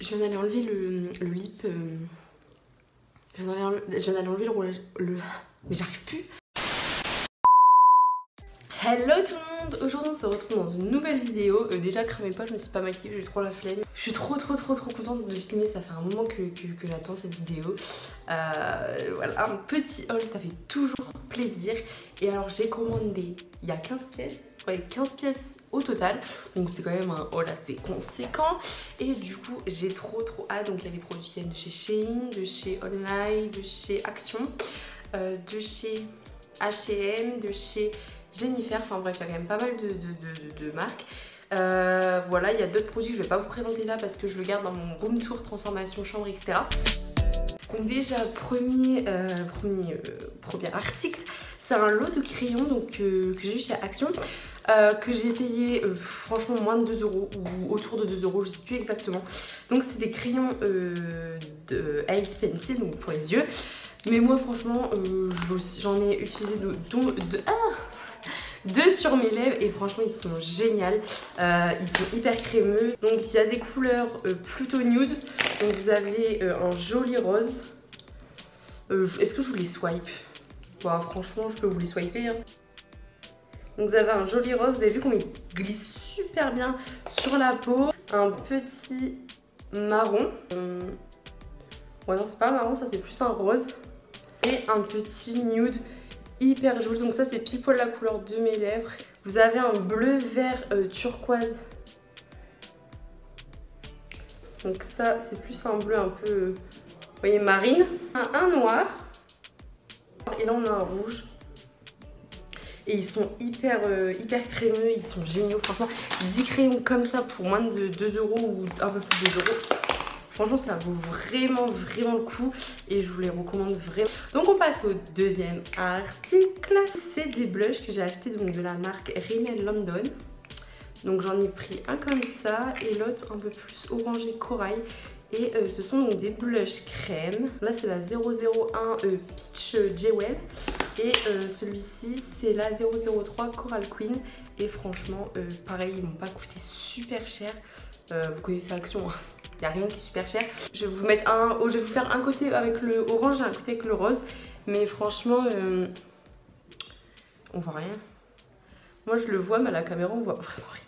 Je viens d'aller enlever le lip. Je viens d'aller enlever le roulage. Mais j'arrive plus. Hello tout le monde. Aujourd'hui on se retrouve dans une nouvelle vidéo. Déjà cramez pas, je me suis pas maquillée, j'ai eu trop la flemme. Je suis trop contente de filmer, ça fait un moment que j'attends cette vidéo. Voilà, un petit haul, ça fait toujours plaisir. Et alors j'ai commandé, il y a 15 pièces, ouais 15 pièces au total. Donc c'est quand même un haul assez conséquent. Et du coup j'ai trop hâte. Donc il y a des produits qui viennent de chez Shein, de chez Online, de chez Action, de chez H&M, de chez Jennifer, enfin bref, il y a quand même pas mal de marques. Voilà, il y a d'autres produits que je vais pas vous présenter là parce que je le garde dans mon room tour, transformation, chambre, etc. Donc déjà, premier article, c'est un lot de crayons donc, que j'ai eu chez Action, que j'ai payé franchement moins de 2 € ou autour de 2 €, je sais plus exactement. Donc c'est des crayons de Ace Pencil, donc pour les yeux. Mais moi franchement, j'en ai utilisé deux sur mes lèvres et franchement ils sont géniaux, ils sont hyper crémeux. Donc il y a des couleurs plutôt nude. Donc vous avez un joli rose. Est-ce que je vous les swipe? Bon, franchement je peux vous les swiper hein. Donc vous avez un joli rose, vous avez vu comme il glisse super bien sur la peau. Un petit marron, ouais non c'est pas marron, ça c'est plus un rose. Et un petit nude hyper joli, donc ça c'est pile poil la couleur de mes lèvres. Vous avez un bleu vert turquoise, donc ça c'est plus un bleu un peu, vous voyez, marine. Un noir, et là on a un rouge. Et ils sont hyper crémeux, ils sont géniaux, franchement 10 crayons comme ça pour moins de 2 € ou un peu plus de 2 €. Franchement, ça vaut vraiment le coup et je vous les recommande vraiment. Donc, on passe au deuxième article. C'est des blushs que j'ai achetés donc, de la marque Rimmel London. Donc, j'en ai pris un comme ça et l'autre un peu plus orangé corail. Et ce sont donc des blushs crème. Là, c'est la 001 Peach Jewel. Et celui-ci, c'est la 003 Coral Queen. Et franchement, pareil, ils m'ont pas coûté super cher. Vous connaissez Action, hein. Il n'y a rien qui est super cher. Je vais vous mettre je vais vous faire un côté avec le orange et un côté avec le rose. Mais franchement, on voit rien. Moi je le vois, mais à la caméra on voit vraiment rien.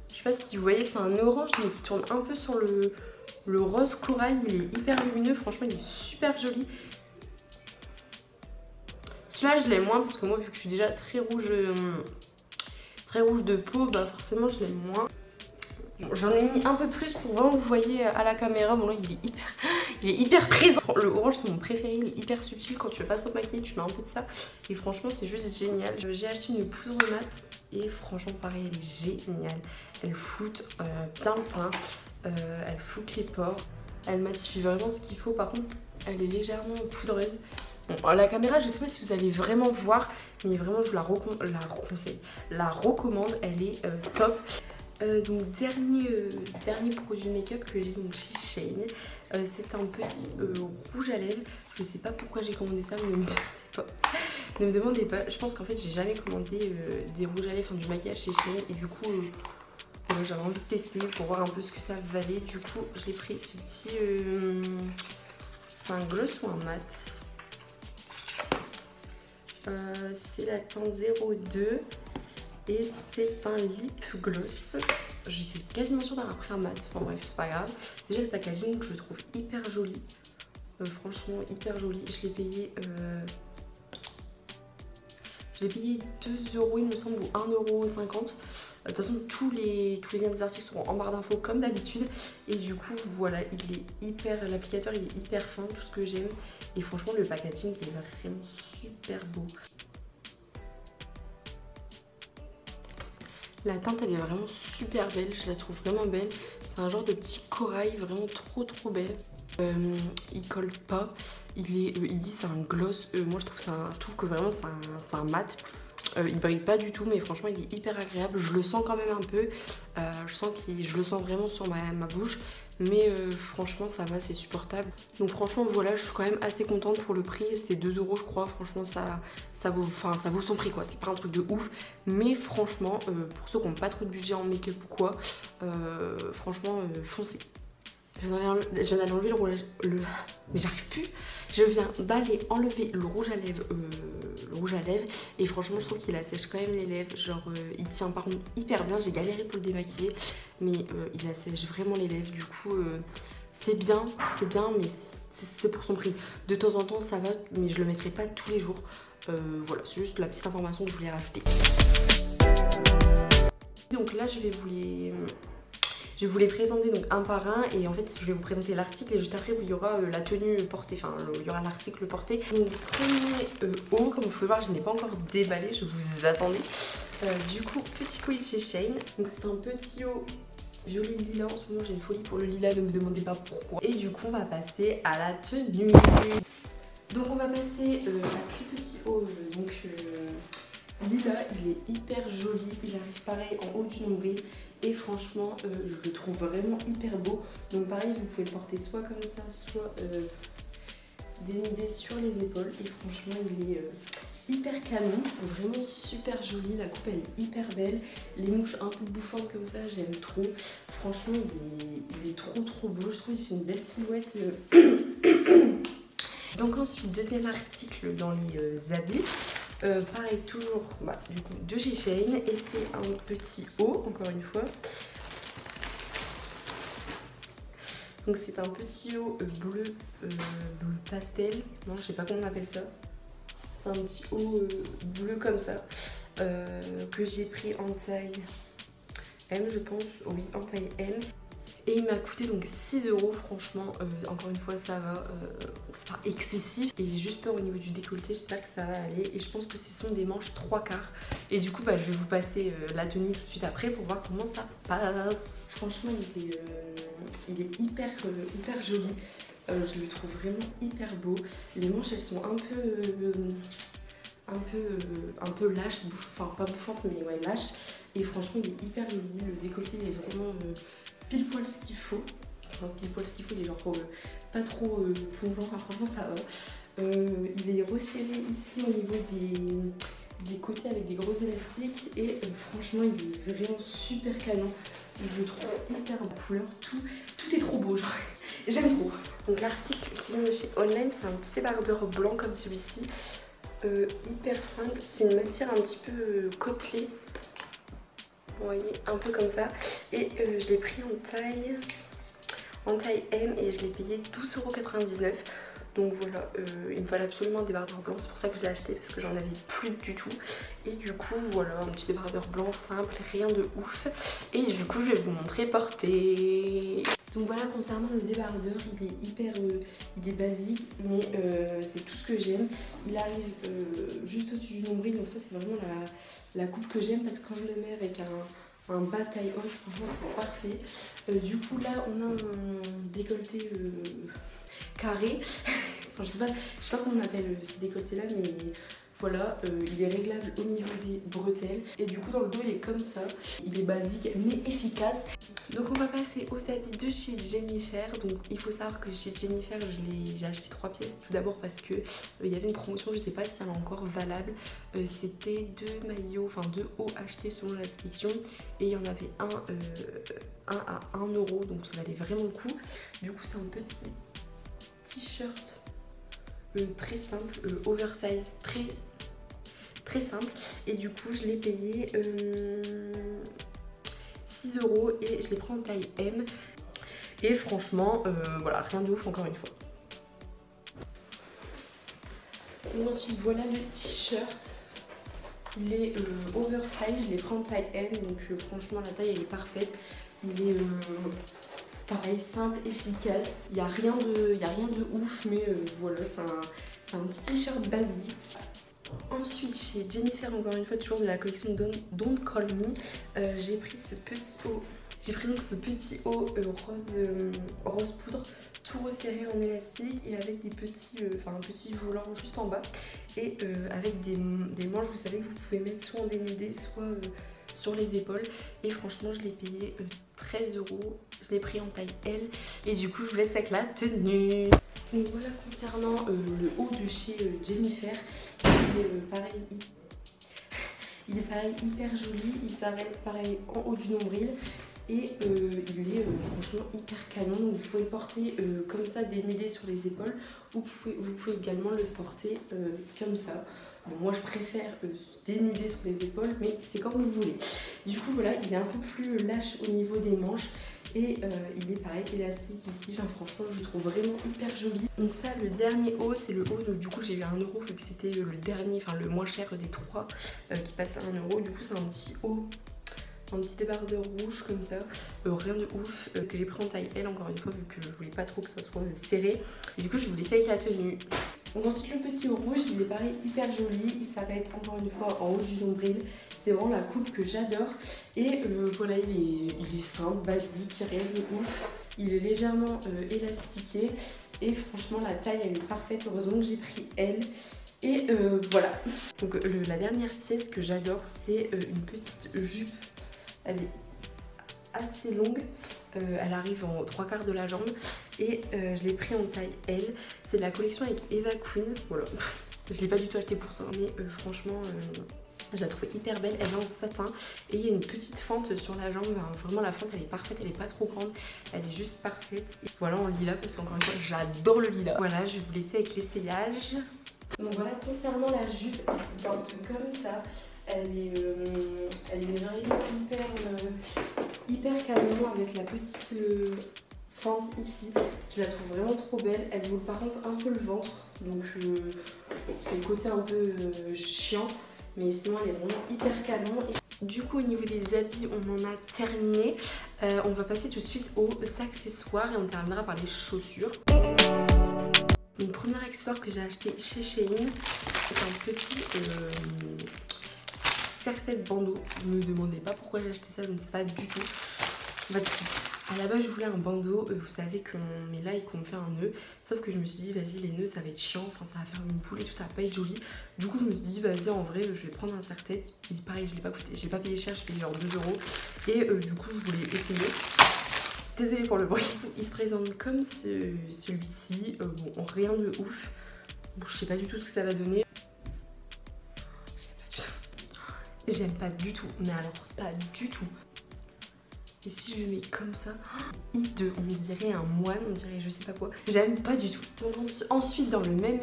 Je sais pas si vous voyez, c'est un orange mais qui tourne un peu sur le rose corail. Il est hyper lumineux, franchement il est super joli. Celui-là je l'aime moins parce que moi vu que je suis déjà très rouge de peau, bah forcément je l'aime moins. Bon, j'en ai mis un peu plus pour vraiment vous voyez à la caméra. Bon là il est hyper présent. Le orange c'est mon préféré, il est hyper subtil. Quand tu veux pas trop te maquiller, tu mets un peu de ça. Et franchement c'est juste génial. J'ai acheté une poudre mat et franchement pareil elle est géniale. Elle floute bien le teint, elle floute les pores, elle matifie vraiment ce qu'il faut. Par contre elle est légèrement poudreuse. Bon, la caméra, je sais pas si vous allez vraiment voir, mais vraiment je vous la recommande, elle est top. Donc dernier produit make-up que j'ai donc chez Shein, c'est un petit rouge à lèvres. Je sais pas pourquoi j'ai commandé ça, mais ne me demandez pas. Je pense qu'en fait j'ai jamais commandé des rouges à lèvres, enfin, du maquillage chez Shein, et du coup j'avais envie de tester pour voir un peu ce que ça valait. Du coup je l'ai pris, ce petit, c'est un gloss ou un mat, c'est la teinte 02. Et c'est un lip gloss. J'étais quasiment sûre d'avoir pris un mat. Enfin bref, c'est pas grave. Déjà le packaging, je le trouve hyper joli. Franchement, hyper joli. Je l'ai payé 2 €, il me semble, ou 1,50 €. De toute façon, tous les liens des articles seront en barre d'infos comme d'habitude. Et du coup, voilà, l'applicateur il est hyper fin, tout ce que j'aime. Et franchement, le packaging il est vraiment super beau. La teinte elle est vraiment super belle, je la trouve vraiment belle. C'est un genre de petit corail vraiment trop belle. Il colle pas, il dit c'est un gloss. Moi je trouve que vraiment c'est un mat. Il brille pas du tout, mais franchement il est hyper agréable. Je le sens quand même un peu, je le sens vraiment sur ma bouche. Mais franchement ça va, c'est supportable. Donc franchement voilà, je suis quand même assez contente pour le prix. C'est 2 € je crois, franchement ça vaut son prix quoi. C'est pas un truc de ouf, mais franchement pour ceux qui n'ont pas trop de budget en make-up ou quoi, franchement foncez. Je viens d'aller enlever le rouge, mais j'arrive plus. Je viens d'aller enlever le rouge à lèvres et franchement je trouve qu'il assèche quand même les lèvres. Genre il tient par contre hyper bien. J'ai galéré pour le démaquiller, mais il assèche vraiment les lèvres. Du coup c'est bien, mais c'est pour son prix. De temps en temps ça va, mais je le mettrai pas tous les jours. Voilà, c'est juste la petite information que je voulais rajouter. Donc là je vais vous les présenter donc un par un et en fait je vais vous présenter l'article et juste après il y aura la tenue portée, enfin il y aura l'article porté. Donc premier haut, comme vous pouvez voir je n'ai pas encore déballé, je vous attendais. Du coup petit colis chez Shein, donc c'est un petit haut violet lilas, en ce moment j'ai une folie pour le lilas, ne me demandez pas pourquoi. Et du coup on va passer à la tenue. Donc on va passer à ce petit haut lilas, il est hyper joli, il arrive pareil en haut du nombril. Et franchement, je le trouve vraiment hyper beau. Donc pareil, vous pouvez le porter soit comme ça, soit dénudé sur les épaules. Et franchement, il est hyper canon, vraiment super joli. La coupe, elle est hyper belle. Les mouches un peu bouffantes comme ça, j'aime trop. Franchement, il est trop beau. Je trouve qu'il fait une belle silhouette. Donc ensuite, deuxième article dans les habits. Pareil, toujours du coup de chez Shein et c'est un petit haut encore une fois. Donc c'est un petit haut bleu pastel, non je sais pas comment on appelle ça. C'est un petit haut bleu comme ça que j'ai pris en taille M je pense, oui en taille M. Et il m'a coûté donc 6 €, franchement, encore une fois ça va, c'est pas excessif. Et j'ai juste peur au niveau du décolleté, j'espère que ça va aller. Et je pense que ce sont des manches 3/4. Et du coup je vais vous passer la tenue tout de suite après pour voir comment ça passe. Franchement il est hyper joli, je le trouve vraiment hyper beau. Les manches elles sont un peu lâches, enfin pas bouffantes mais ouais lâches. Et franchement il est hyper joli, le décolleté il est vraiment pile poil ce qu'il faut. Enfin, pile poil ce qu'il faut, il est genre pas trop plongeant, enfin, franchement ça va. Il est resserré ici au niveau des côtés avec des gros élastiques et franchement il est vraiment super canon. Je le trouve hyper en couleur, tout est trop beau, genre j'aime trop. Donc l'article qui vient de chez Online, c'est un petit débardeur blanc comme celui-ci, hyper simple, c'est une matière un petit peu côtelée. Vous voyez, un peu comme ça. Et je l'ai pris en taille M et je l'ai payé 12,99 €. Donc voilà, il me fallait absolument un débardeur blanc, c'est pour ça que je l'ai acheté parce que j'en avais plus du tout. Et du coup voilà, un petit débardeur blanc simple, rien de ouf. Et du coup je vais vous montrer porter. Donc voilà, concernant le débardeur, il est basique mais c'est tout ce que j'aime. Il arrive juste au-dessus du nombril, donc ça c'est vraiment la coupe que j'aime parce que quand je le mets avec un bas taille haute, franchement c'est parfait. Du coup là on a un décolleté carré. Enfin, je sais pas comment on appelle ce décolleté là, mais voilà, il est réglable au niveau des bretelles et du coup dans le dos il est comme ça. Il est basique mais efficace. Donc on va passer aux habits de chez Jennifer. Donc il faut savoir que chez Jennifer j'ai acheté 3 pièces. Tout d'abord parce que il y avait une promotion, je sais pas si elle est encore valable. C'était 2 maillots, enfin 2 hauts achetés selon la sélection et il y en avait un à 1 €, donc ça valait vraiment le coup. Du coup c'est un petit t-shirt très simple, oversize, très simple. Et du coup je l'ai payé 6 € et je l'ai pris en taille M. Et franchement voilà, rien de ouf encore une fois. Et ensuite voilà le t-shirt. Il est oversize, je l'ai pris en taille M, donc franchement la taille elle est parfaite. Il est pareil, simple, efficace. Il n'y a rien de ouf, mais voilà, c'est un petit t-shirt basique. Ensuite, chez Jennifer, encore une fois, toujours de la collection Don't Call Me, j'ai pris ce petit haut. J'ai pris donc ce petit haut rose poudre, tout resserré en élastique et avec des petits, un petit volant juste en bas et avec des manches, vous savez, que vous pouvez mettre soit en dénudé, soit sur les épaules. Et franchement, je l'ai payé 13 €. Je l'ai pris en taille L et du coup, je vous laisse avec la tenue. Donc voilà, concernant le haut de chez Jennifer, il est pareil hyper joli. Il s'arrête pareil en haut du nombril. et il est franchement hyper canon. Donc vous pouvez le porter comme ça dénudé sur les épaules, ou vous pouvez également le porter comme ça. Bon, moi je préfère dénuder sur les épaules, mais c'est comme vous voulez. Du coup voilà, il est un peu plus lâche au niveau des manches et il est pareil élastique ici. Enfin, franchement je le trouve vraiment hyper joli. Donc ça, le dernier haut, c'est le haut, donc du coup j'ai eu 1 € vu que c'était le dernier, enfin le moins cher des 3 qui passe à 1 €. Du coup c'est un petit haut, un petit débardeur rouge comme ça, rien de ouf, que j'ai pris en taille L encore une fois vu que je voulais pas trop que ça soit serré. Et du coup je vais vous laisser avec la tenue. Donc ensuite le petit haut rouge, il est pareil hyper joli, il s'arrête encore une fois en haut du nombril. C'est vraiment la coupe que j'adore. Et voilà, il est simple, basique, rien de ouf. Il est légèrement élastiqué et franchement la taille elle est parfaite, heureusement que j'ai pris L. Et voilà. Donc la dernière pièce que j'adore, c'est une petite jupe. Elle est assez longue, elle arrive en 3/4 de la jambe et je l'ai pris en taille L. C'est de la collection avec Eva Queen, voilà. Je l'ai pas du tout acheté pour ça, mais franchement je la trouve hyper belle. Elle est en satin et il y a une petite fente sur la jambe. Vraiment la fente elle est parfaite, elle est pas trop grande, elle est juste parfaite. Et voilà, en lilas parce qu'encore une fois j'adore le lilas. Voilà, je vais vous laisser avec l'essayage. Donc voilà, concernant la jupe, elle se porte comme ça. Elle est vraiment hyper canon avec la petite fente ici. Je la trouve vraiment trop belle. Elle vaut par contre un peu le ventre, donc c'est le côté un peu chiant, mais sinon elle est vraiment hyper canon. Et du coup au niveau des habits on en a terminé. On va passer tout de suite aux accessoires et on terminera par les chaussures. Mon premier accessoire que j'ai acheté chez Shein, c'est un petit serre-tête bandeau. Ne me demandez pas pourquoi j'ai acheté ça, je ne sais pas du tout. En fait, à la base je voulais un bandeau, vous savez qu'on met là et qu'on fait un nœud. Sauf que je me suis dit vas-y les nœuds ça va être chiant, enfin ça va faire une boule et tout, ça va pas être joli. Du coup je me suis dit vas-y en vrai je vais prendre un serre-tête. Puis pareil je l'ai pas coûté, j'ai pas payé cher, j'ai payé genre 2 €. Et du coup je voulais essayer. Désolée pour le bruit. Il se présente comme celui-ci, bon rien de ouf. Bon, je sais pas du tout ce que ça va donner. J'aime pas du tout, mais alors pas du tout. Et si je le mets comme ça, hideux, on dirait un moine, on dirait je sais pas quoi. J'aime pas du tout. Donc ensuite dans le même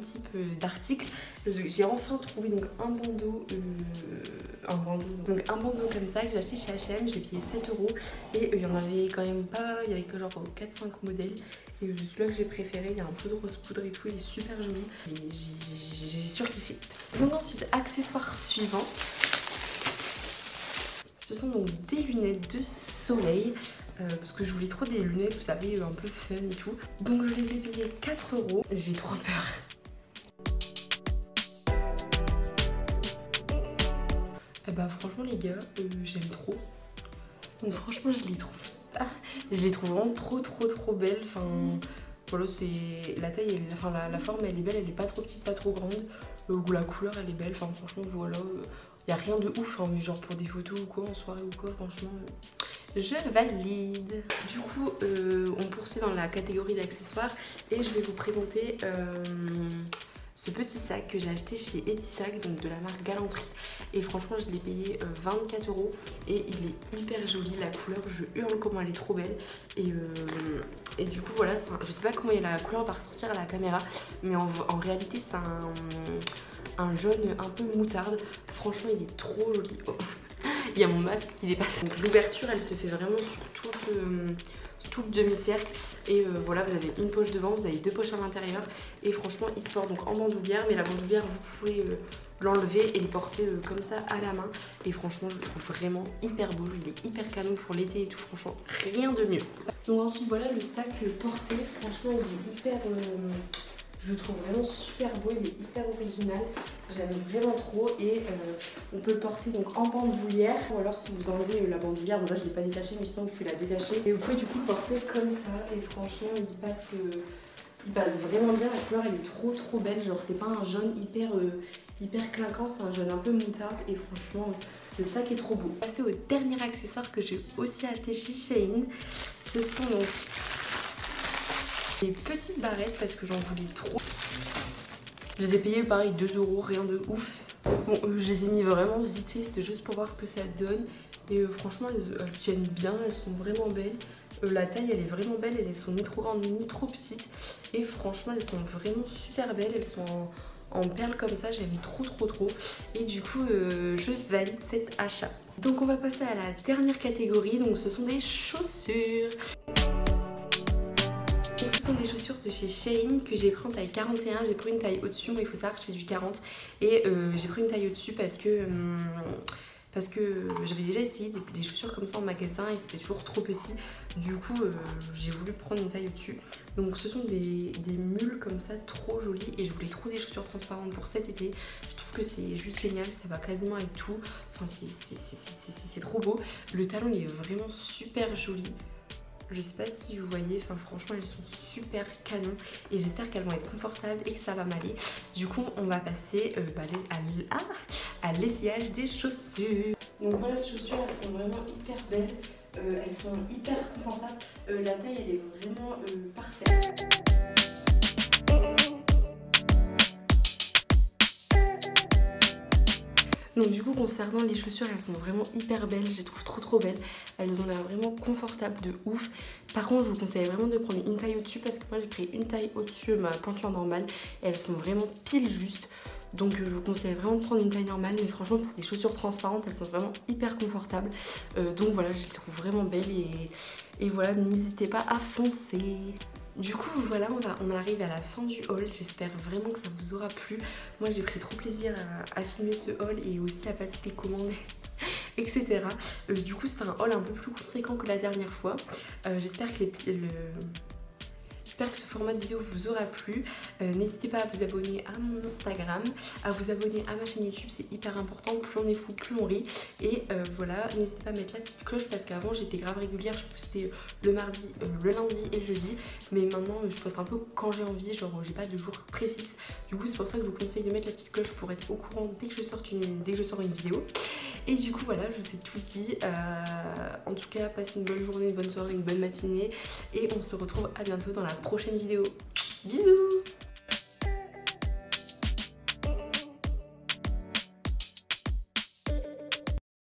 type d'article, j'ai enfin trouvé donc un bandeau comme ça que j'ai acheté chez H&M. J'ai payé 7 € et il y en avait quand même pas, il y avait que genre 4-5 modèles. Et juste là que j'ai préféré, il y a un peu de rose poudre et tout, il est super joli. Et j'ai surkiffé. Donc ensuite, accessoire suivant. Ce sont donc des lunettes de soleil, parce que je voulais trop des lunettes, vous savez, un peu fun et tout. Donc je les ai payées 4 €. J'ai trop peur. Et bah franchement les gars, j'aime trop. Donc franchement je les trouve vraiment trop belles. Enfin voilà, c'est la taille, la forme elle est belle, elle est pas trop petite, pas trop grande. La couleur elle est belle, enfin franchement voilà. Il n'y a rien de ouf, hein, mais genre pour des photos ou quoi, en soirée ou quoi, franchement, je valide. Du coup, on poursuit dans la catégorie d'accessoires et je vais vous présenter ce petit sac que j'ai acheté chez Etisac, donc de la marque Galanterie. Et franchement, je l'ai payé 24 € et il est hyper joli, la couleur, je hurle comment elle est trop belle. Et du coup, voilà, je sais pas comment la couleur va ressortir à la caméra, mais en réalité, c'est un jaune un peu moutarde. Franchement il est trop joli. Oh. Il y a mon masque qui dépasse. L'ouverture elle se fait vraiment sur tout le demi-cercle. Et voilà, vous avez une poche devant, vous avez 2 poches à l'intérieur. Et franchement il se porte donc en bandoulière. Mais la bandoulière vous pouvez l'enlever et le porter comme ça à la main. Et franchement je le trouve vraiment hyper beau. Il est hyper canon pour l'été et tout. Franchement rien de mieux. Donc ensuite voilà le sac porté. Franchement il est hyper... je le trouve vraiment super beau, il est hyper original, j'aime vraiment trop. Et on peut le porter donc en bandoulière, ou alors si vous enlevez la bandoulière, bon là je ne l'ai pas détachée, mais sinon vous pouvez la détacher. Et vous pouvez du coup le porter comme ça, et franchement il passe vraiment bien, la couleur elle est trop belle, genre c'est pas un jaune hyper clinquant, c'est un jaune un peu moutarde et franchement le sac est trop beau. On va passer au dernier accessoire que j'ai aussi acheté chez Shein, ce sont donc des petites barrettes parce que j'en voulais trop. Je les ai payées pareil 2 €, rien de ouf. Bon, je les ai mis vraiment vite fait, c'était juste pour voir ce que ça donne. Et franchement elles tiennent bien, elles sont vraiment belles. La taille elle est vraiment belle, elles sont ni trop grandes ni trop petites. Et franchement elles sont vraiment super belles, elles sont en perles comme ça, j'aime trop. Et du coup je valide cet achat. Donc on va passer à la dernière catégorie, donc ce sont des chaussures. Donc ce sont des chaussures de chez Shein que j'ai pris en taille 41, j'ai pris une taille au-dessus, moi il faut savoir que je fais du 40 et j'ai pris une taille au-dessus parce que j'avais déjà essayé des chaussures comme ça en magasin et c'était toujours trop petit. Du coup j'ai voulu prendre une taille au-dessus. Donc ce sont des mules comme ça trop jolies et je voulais trop des chaussures transparentes pour cet été. Je trouve que c'est juste génial, ça va quasiment avec tout. Enfin c'est trop beau. Le talon il est vraiment super joli. Je sais pas si vous voyez, enfin franchement elles sont super canon et j'espère qu'elles vont être confortables et que ça va m'aller. Du coup on va passer à l'essayage des chaussures. Donc voilà, les chaussures elles sont vraiment hyper belles, elles sont hyper confortables, la taille elle est vraiment parfaite. Donc du coup concernant les chaussures, elles sont vraiment hyper belles, je les trouve trop belles. Elles ont l'air vraiment confortables de ouf. Par contre je vous conseille vraiment de prendre une taille au-dessus parce que moi j'ai pris une taille au-dessus de ma pointure normale et elles sont vraiment pile juste. Donc je vous conseille vraiment de prendre une taille normale, mais franchement pour des chaussures transparentes elles sont vraiment hyper confortables. Donc voilà, je les trouve vraiment belles et voilà, n'hésitez pas à foncer. Du coup voilà, on arrive à la fin du haul, j'espère vraiment que ça vous aura plu. Moi j'ai pris trop plaisir à filmer ce haul et aussi à passer des commandes etc. Du coup c'est un haul un peu plus conséquent que la dernière fois. J'espère que ce format de vidéo vous aura plu. N'hésitez pas à vous abonner à mon Instagram, à vous abonner à ma chaîne YouTube, c'est hyper important. Plus on est fou, plus on rit. Et voilà, n'hésitez pas à mettre la petite cloche parce qu'avant j'étais grave régulière, je postais le mardi, le lundi et le jeudi. Mais maintenant je poste un peu quand j'ai envie, genre j'ai pas de jour très fixe. Du coup c'est pour ça que je vous conseille de mettre la petite cloche pour être au courant dès que je sors une vidéo. Et du coup voilà, je vous ai tout dit. En tout cas, passez une bonne journée, une bonne soirée, une bonne matinée. Et on se retrouve à bientôt dans la prochaine vidéo. Bisous!